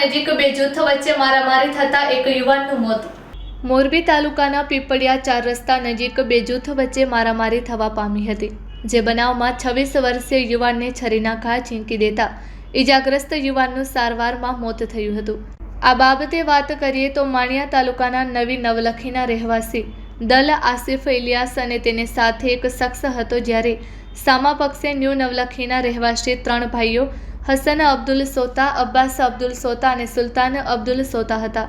નજીક બે જૂથો વચ્ચે મારામારી થતા એક યુવાનનું મોત। મોરબી તાલુકાના પીપળિયા 4 રસ્તા નજીક બે જૂથો વચ્ચે મારામારી થવા પામી હતી, જે બનાવમાં 26 વર્ષીય યુવાનને છરીના ઘા ઝીંકી દેતા ઈજાગ્રસ્ત યુવાનનું સારવારમાં મોત થયું હતું। આ બાબતે વાત કરીએ તો માણિયા તાલુકાના નવી નવલખીના રહેવાસી દલ આસિફ ઇલિયાસ અને તેની સાથે એક શખ્સ હતો, જ્યારે સામા પક્ષે ન્યૂ નવલખીના રહેવાસી 3 ભાઈઓ હસન અબ્દુલ સોતા, અબ્બાસ અબ્દુલ સોતા અને સુલતાન અબ્દુલ સોતા હતા।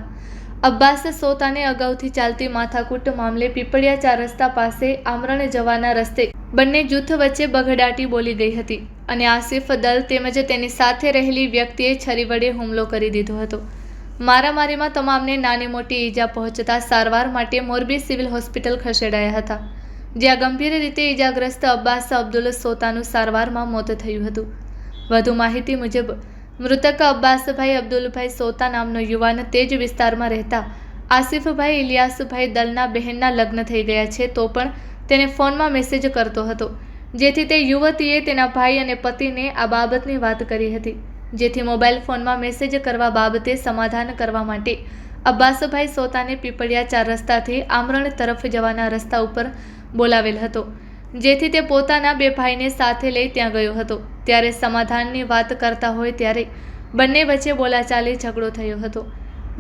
અબ્બાસ સોતાને અગાઉથી ચાલતી માથાકૂટ મામલે પીપળિયા 4 રસ્તા પાસે આમરણ જવાના રસ્તે બંને જૂથ વચ્ચે બઘડાટી બોલી ગઈ હતી અને આસિફ દલ તેમજ તેની સાથે રહેલી વ્યક્તિએ છરી વડે હુમલો કરી દીધો હતો। મારામારીમાં તમામને નાની મોટી ઈજા પહોંચતા સારવાર માટે મોરબી સિવિલ હોસ્પિટલ ખસેડાયા હતા, જ્યાં ગંભીર રીતે ઈજાગ્રસ્ત અબ્બાસ અબ્દુલ સોતાનું સારવારમાં મોત થયું હતું। વધુ માહિતી મુજબ મૃતક અબ્બાસભાઈ અબ્દુલભાઈ સોતા નામનો યુવાન તે જ વિસ્તારમાં રહેતા આસિફભાઈ ઇલિયાસભાઈ દલના બહેનના લગ્ન થઈ ગયા છે, તો પણ તેને ફોનમાં મેસેજ કરતો હતો, જેથી તે યુવતીએ તેના ભાઈ અને પતિને આ બાબતની વાત કરી હતી, જેથી મોબાઈલ ફોનમાં મેસેજ કરવા બાબતે સમાધાન કરવા માટે અબ્બાસભાઈ સોતાને પીપળિયા 4 રસ્તાથી આમરણ તરફ જવાના રસ્તા ઉપર બોલાવેલ હતો, જેથી તે પોતાના 2 ભાઈને સાથે લઈ ત્યાં ગયો હતો। ત્યારે સમાધાનની વાત કરતા હોય ત્યારે બંને વચ્ચે બોલાચાલી ઝઘડો થયો હતો,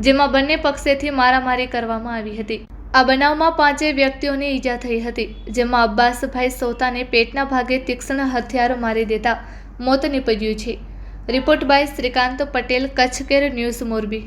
જેમાં બંને પક્ષેથી મારામારી કરવામાં આવી હતી। આ બનાવમાં 5 વ્યક્તિઓને ઈજા થઈ હતી, જેમાં અબ્બાસભાઈ સોતાને પેટના ભાગે તીક્ષ્ણ હથિયાર મારી દેતા મોત નીપજ્યું છે। Report by Shrikant Patel, Kutch care news, Morbi.